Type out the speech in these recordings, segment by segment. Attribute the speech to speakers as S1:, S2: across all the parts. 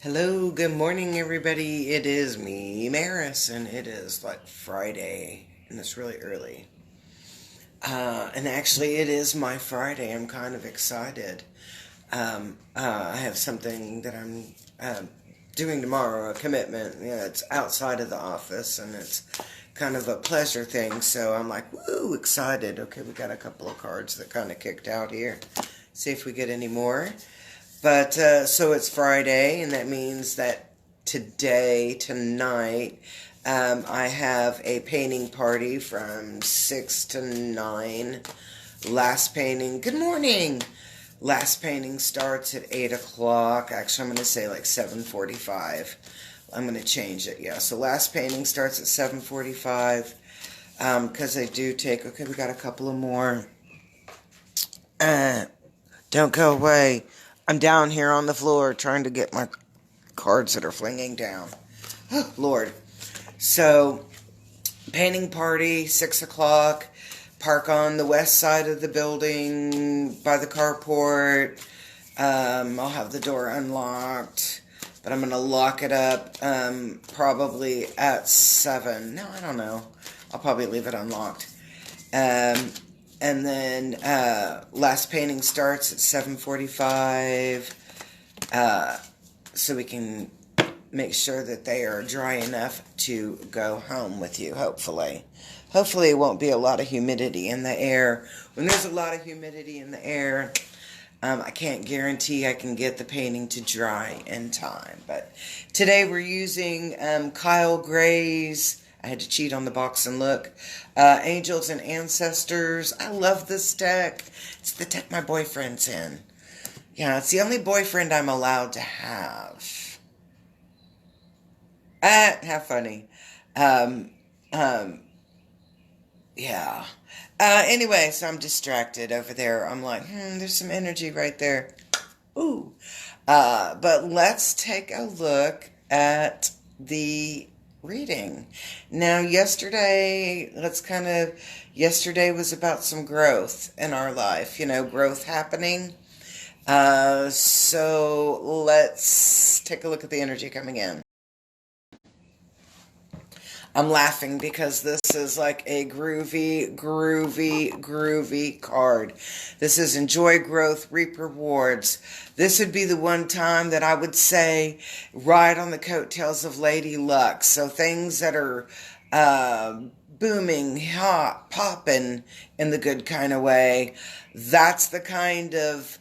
S1: Hello, good morning, everybody. It is me, Maris, and it is like Friday, and it's really early. And actually, it is my Friday. I'm kind of excited. I have something that I'm doing tomorrow, a commitment. Yeah, it's outside of the office, and it's kind of a pleasure thing. So I'm like, woo, excited. Okay, we got a couple of cards that kind of kicked out here. See if we get any more. But so it's Friday, and that means that tonight, I have a painting party from 6 to 9. Last painting, good morning. Last painting starts at 8 o'clock. Actually, I'm going to say like 7:45. I'm going to change it, yeah. So last painting starts at 7:45 because I do take, okay, we got a couple of more. Don't go away. I'm down here on the floor trying to get my cards that are flinging down. Oh, Lord. So, painting party, 6 o'clock. Park on the west side of the building by the carport. I'll have the door unlocked, but I'm going to lock it up probably at 7. No, I don't know. I'll probably leave it unlocked. And then last painting starts at 7:45, so we can make sure that they are dry enough to go home with you, hopefully. Hopefully it won't be a lot of humidity in the air. When there's a lot of humidity in the air, I can't guarantee I can get the painting to dry in time. But today we're using Kyle Gray's, I had to cheat on the box and look, Angels and Ancestors. I love this deck. It's the deck my boyfriend's in. Yeah, it's the only boyfriend I'm allowed to have. How funny. Um, um, yeah. Anyway, so I'm distracted over there. I'm like, there's some energy right there. Ooh. But let's take a look at the reading. Now, yesterday was about some growth in our life, growth happening. So let's take a look at the energy coming in. I'm laughing because this is like a groovy card. This is enjoy growth, reap rewards. This would be the one time that I would say ride on the coattails of Lady Luck. So things that are booming, hot, popping in the good kind of way. That's the kind of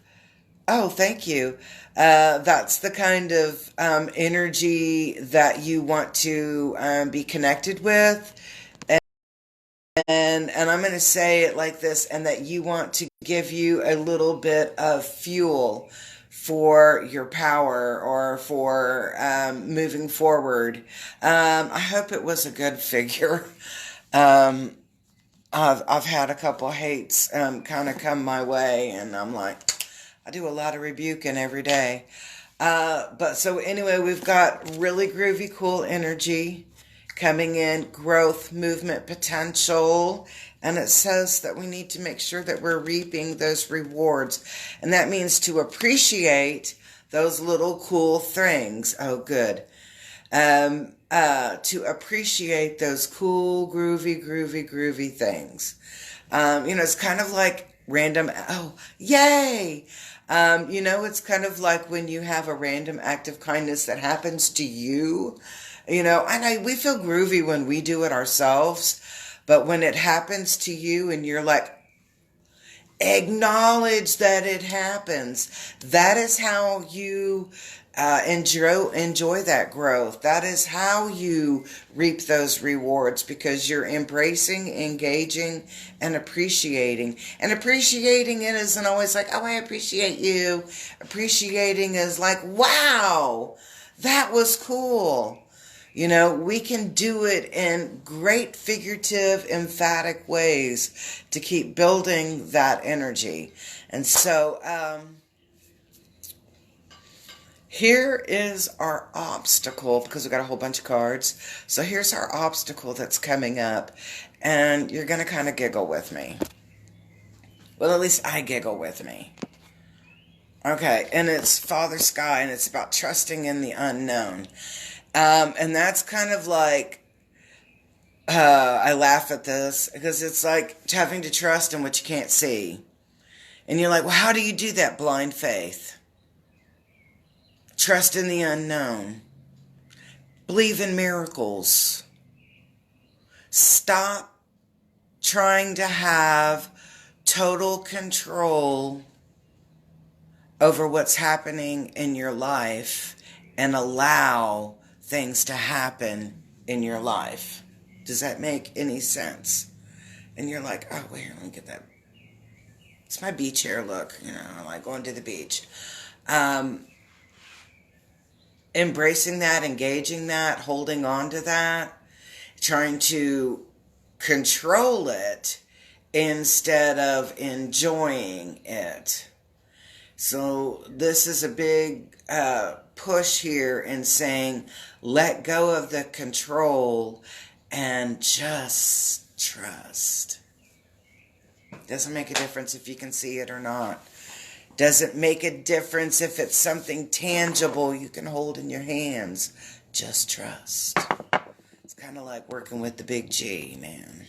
S1: Oh, thank you. That's the kind of energy that you want to be connected with. And I'm going to say it like this, and that you want to give you a little bit of fuel for your power or for moving forward. I hope it was a good figure. Um, I've had a couple hates kind of come my way, and I'm like, I do a lot of rebuking every day. But so anyway, we've got really groovy, cool energy coming in, growth, movement, potential. And it says that we need to make sure that we're reaping those rewards. And that means to appreciate those little cool things. Oh, good. To appreciate those cool, groovy things. It's kind of like random, oh, yay! It's kind of like when you have a random act of kindness that happens to you, we feel groovy when we do it ourselves, but when it happens to you and you're like, acknowledge that it happens. That is how you enjoy that growth. That is how you reap those rewards, because you're embracing, engaging, and appreciating. And appreciating it isn't always like, oh, I appreciate you. Appreciating is like, wow, that was cool. We can do it in great figurative, emphatic ways to keep building that energy. And so, here is our obstacle, because we've got a whole bunch of cards. So here's our obstacle that's coming up, and you're going to kind of giggle with me. Well, at least I giggle with me. Okay, and it's Father Sky, and it's about trusting in the unknown. And that's kind of like, I laugh at this because it's like having to trust in what you can't see. And you're like, well, how do you do that? Blind faith. Trust in the unknown. Believe in miracles. Stop trying to have total control over what's happening in your life and allow things to happen in your life. Does that make any sense? And you're like, oh, wait, let me get that. It's my beach hair look, I like going to the beach. Embracing that, engaging that, holding on to that, trying to control it instead of enjoying it. So this is a big push here in saying, let go of the control and just trust. Doesn't make a difference if you can see it or not. Doesn't make a difference if it's something tangible you can hold in your hands. Just trust. It's kind of like working with the big G, man.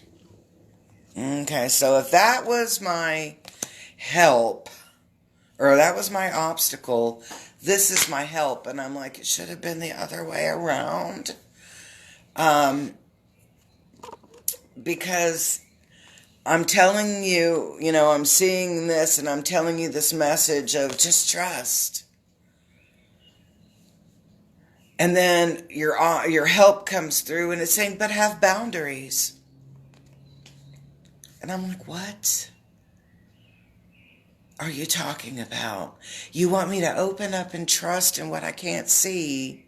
S1: Okay, so if that was my help, or that was my obstacle, this is my help. And I'm like, it should have been the other way around. Because I'm telling you, I'm seeing this and I'm telling you this message of just trust. And then your help comes through and it's saying, but have boundaries. And I'm like, what are you talking about? You want me to open up and trust in what I can't see,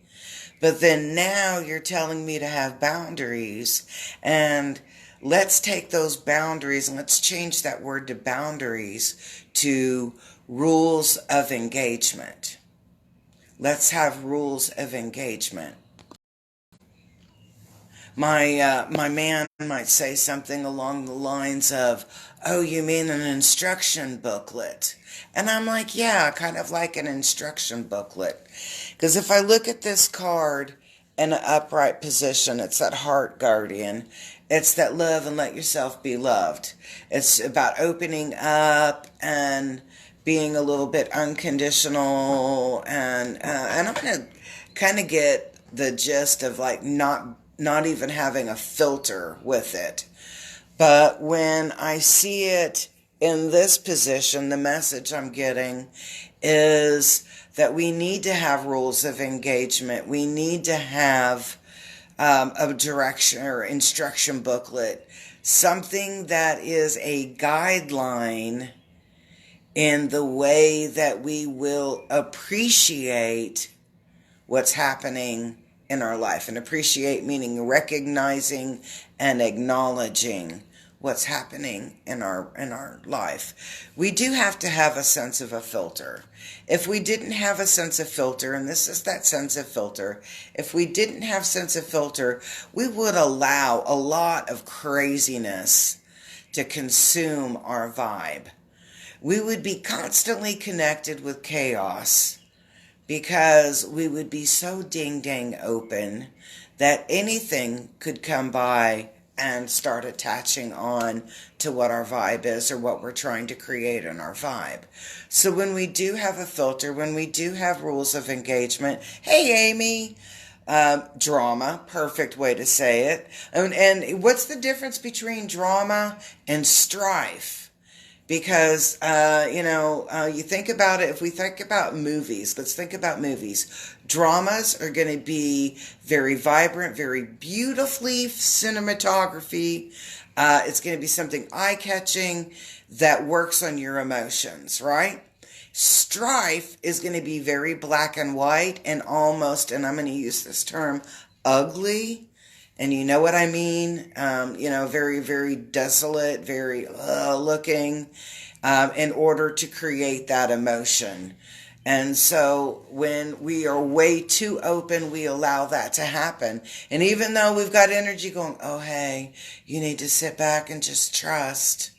S1: but then now you're telling me to have boundaries. And let's take those boundaries and let's change that word to boundaries to rules of engagement. Let's have rules of engagement. My man might say something along the lines of, oh, you mean an instruction booklet? And I'm like, yeah, kind of like an instruction booklet. Because if I look at this card in an upright position, it's that heart guardian. It's that love and let yourself be loved. It's about opening up and being a little bit unconditional. And I'm going to kind of get the gist of like not even having a filter with it. But when I see it in this position, the message I'm getting is that we need to have rules of engagement. We need to have a direction or instruction booklet, something that is a guideline in the way that we will appreciate what's happening in our life. And appreciate meaning recognizing and acknowledging what's happening in our life. We do have to have a sense of a filter. If we didn't have a sense of filter, and this is that sense of filter, if we didn't have sense of filter, we would allow a lot of craziness to consume our vibe. We would be constantly connected with chaos because we would be so ding-dang open that anything could come by and start attaching on to what our vibe is or what we're trying to create in our vibe. So when we do have a filter, when we do have rules of engagement, hey, Amy, drama, perfect way to say it. And what's the difference between drama and strife? Because, you think about it, if we think about movies, let's think about movies. Dramas are going to be very vibrant, very beautifully cinematography. It's going to be something eye-catching that works on your emotions, right? Strife is going to be very black and white and almost, and I'm going to use this term, ugly. And you know what I mean? Very, very desolate, very looking, in order to create that emotion. And so when we are way too open, we allow that to happen. And even though we've got energy going, oh, hey, you need to sit back and just trust.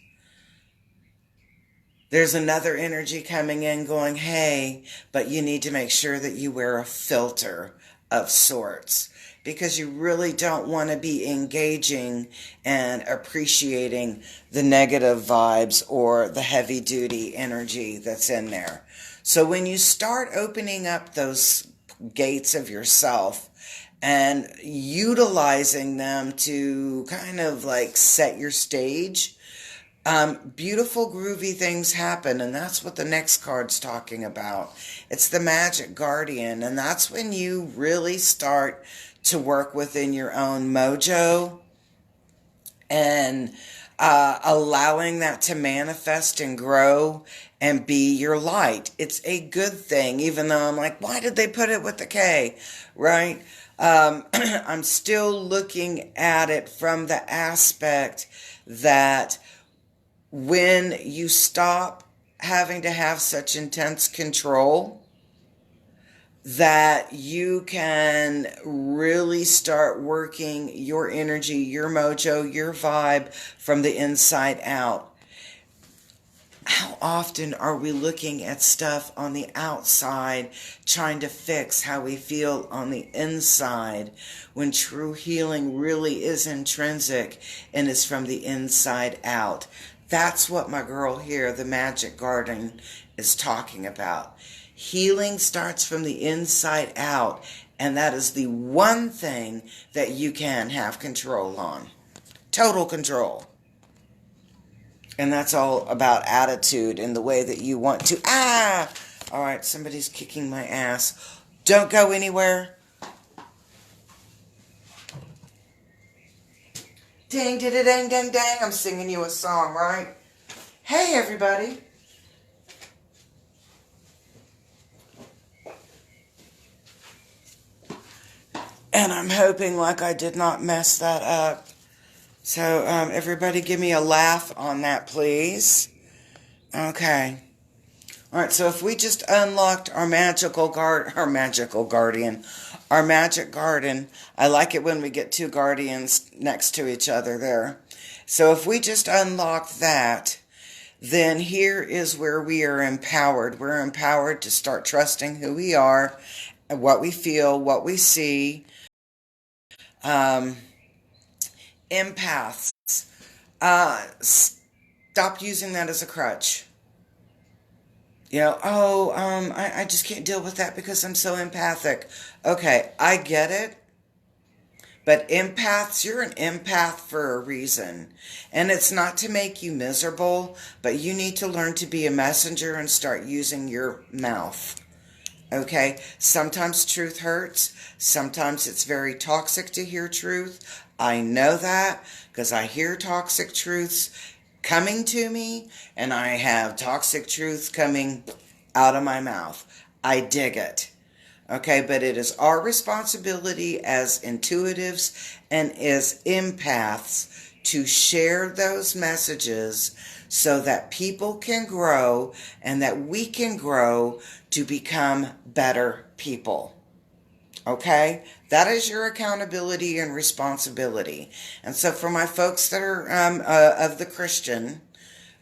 S1: There's another energy coming in going, hey, but you need to make sure that you wear a filter of sorts because you really don't want to be engaging and appreciating the negative vibes or the heavy duty energy that's in there. So when you start opening up those gates of yourself and utilizing them to kind of like set your stage, beautiful, groovy things happen, and that's what the next card's talking about. It's the Magic Guardian, and that's when you really start to work within your own mojo and allowing that to manifest and grow and be your light. It's a good thing, even though I'm like, why did they put it with the K, right? I'm still looking at it from the aspect that when you stop having to have such intense control, that you can really start working your energy, your mojo, your vibe from the inside out. How often are we looking at stuff on the outside, trying to fix how we feel on the inside, when true healing really is intrinsic and is from the inside out? That's what my girl here, the Magic Garden, is talking about. Healing starts from the inside out, and that is the one thing that you can have control on. Total control. And that's all about attitude and the way that you want to. All right, somebody's kicking my ass. Don't go anywhere. Ding, ding, ding, ding, ding. I'm singing you a song, right? Hey, everybody. And I'm hoping like I did not mess that up. So, everybody give me a laugh on that, please. Okay. All right, so if we just unlocked our magic garden. I like it when we get two guardians next to each other there. So if we just unlock that, then here is where we are empowered. We're empowered to start trusting who we are, what we feel, what we see. Empaths. Stop using that as a crutch. You know, I just can't deal with that because I'm so empathic. Okay, I get it. But empaths, you're an empath for a reason. And it's not to make you miserable, but you need to learn to be a messenger and start using your mouth. Okay? Sometimes truth hurts. Sometimes it's very toxic to hear truth. I know that because I hear toxic truths coming to me, and I have toxic truths coming out of my mouth. I dig it. Okay, but it is our responsibility as intuitives and as empaths to share those messages so that people can grow and that we can grow to become better people. Okay? That is your accountability and responsibility. And so for my folks that are of the Christian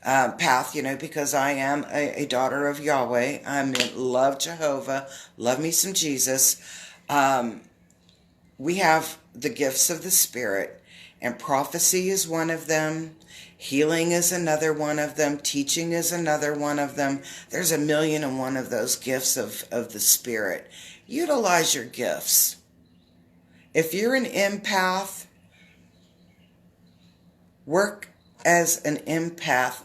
S1: path, you know, because I am a daughter of Yahweh, love Jehovah, love me some Jesus, we have the gifts of the Spirit, and prophecy is one of them. Healing is another one of them. Teaching is another one of them. There's 1,000,001 of those gifts of the Spirit. Utilize your gifts. If you're an empath, work as an empath,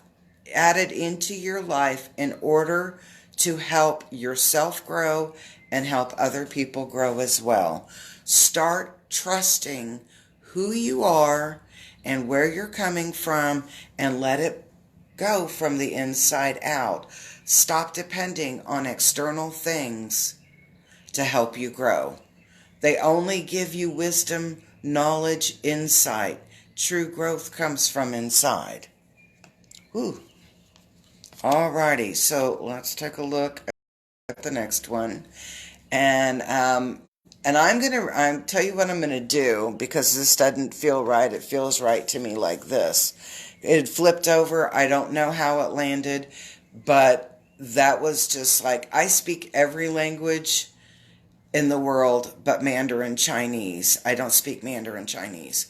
S1: add it into your life in order to help yourself grow and help other people grow as well. Start trusting who you are and where you're coming from, and let it go from the inside out. Stop depending on external things to help you grow. They only give you wisdom, knowledge, insight. True growth comes from inside. Whew. Alrighty, so let's take a look at the next one. And I'm tell you what I'm gonna do, because this doesn't feel right. It feels right to me like this. It flipped over. I don't know how it landed, But that was just like, I speak every language in the world but Mandarin Chinese. I don't speak Mandarin Chinese.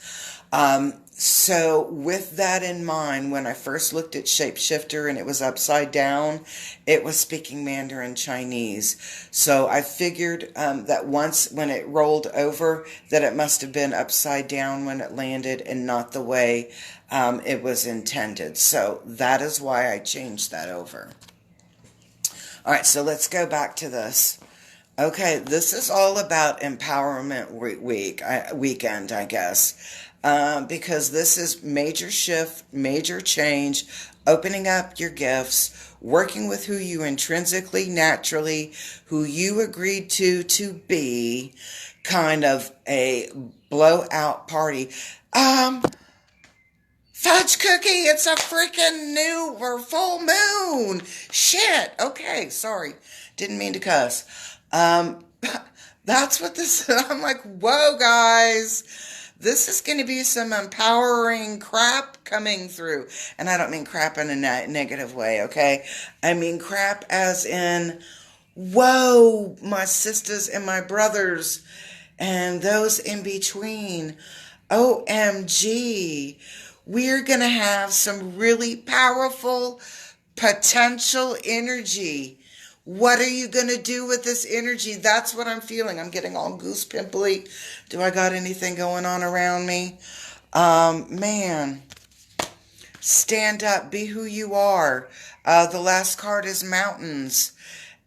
S1: So with that in mind, when I first looked at Shapeshifter and it was upside down, it was speaking Mandarin Chinese. So I figured that once when it rolled over, that it must have been upside down when it landed and not the way it was intended. So that is why I changed that over. All right, so let's go back to this. Okay, this is all about Empowerment Weekend, I guess, because this is major shift, major change, opening up your gifts, working with who you intrinsically, naturally, who you agreed to be, kind of a blowout party. Fudge cookie, it's a freaking new or full moon. Shit. Okay, sorry. Didn't mean to cuss. That's what this, I'm like, whoa, guys, this is going to be some empowering crap coming through. And I don't mean crap in a negative way, okay? I mean crap as in, whoa, my sisters and my brothers and those in between. OMG, we're going to have some really powerful potential energy. What are you going to do with this energy? That's what I'm feeling. I'm getting all goose pimply. Do I got anything going on around me? Man, stand up. Be who you are. The last card is mountains.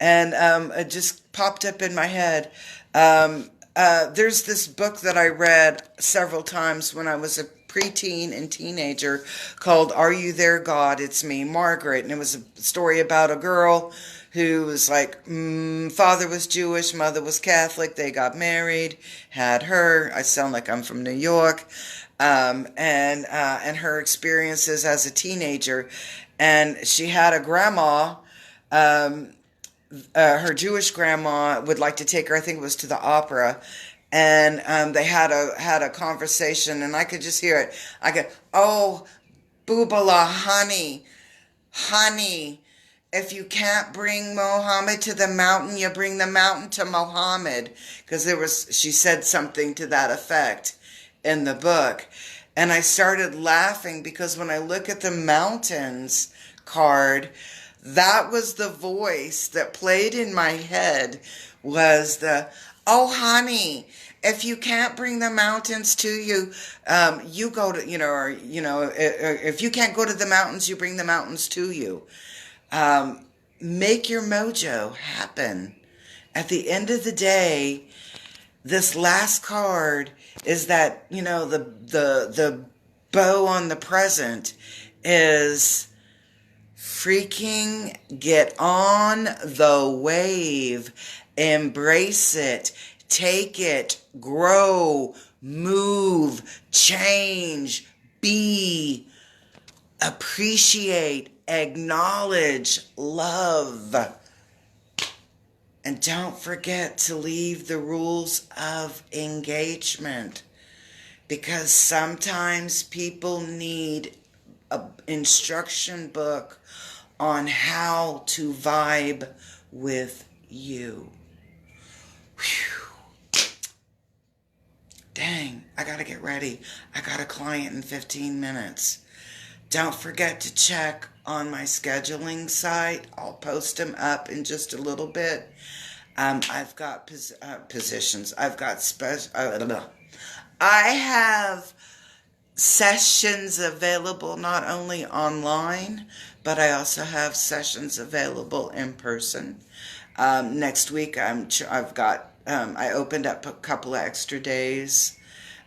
S1: And it just popped up in my head. There's this book that I read several times when I was a preteen and teenager called Are You There, God? It's Me, Margaret. And it was a story about a girl who was like, father was Jewish, mother was Catholic. They got married, had her. I sound like I'm from New York. And her experiences as a teenager. And she had a grandma, her Jewish grandma would like to take her, I think it was to the opera. And they had a conversation, and I could just hear it. I go, oh, Boobala, honey, if you can't bring Mohammed to the mountain, you bring the mountain to Mohammed. Because she said something to that effect in the book. And I started laughing because when I look at the mountains card, that was the voice that played in my head was oh, honey, if you can't bring the mountains to you, you go to, if you can't go to the mountains, you bring the mountains to you. Make your mojo happen. At the end of the day, this last card is that, the bow on the present is freaking get on the wave, embrace it, take it, grow, move, change, be, appreciate, acknowledge, love. And don't forget to leave the rules of engagement, because sometimes people need an instruction book on how to vibe with you. Whew. Dang, I gotta get ready. I got a client in 15 minutes. Don't forget to check on my scheduling site. I'll post them up in just a little bit. I've got positions. I've got I have sessions available not only online, but I also have sessions available in person. Next week, I opened up a couple of extra days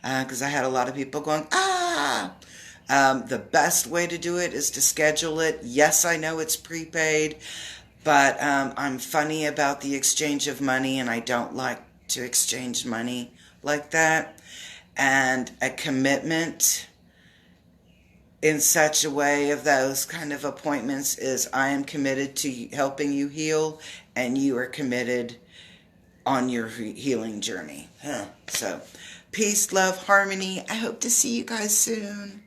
S1: because I had a lot of people going, the best way to do it is to schedule it. Yes, I know it's prepaid, but I'm funny about the exchange of money, and I don't like to exchange money like that. And a commitment in such a way of those kind of appointments is I am committed to helping you heal, and you are committed on your healing journey. So, peace, love, harmony. I hope to see you guys soon.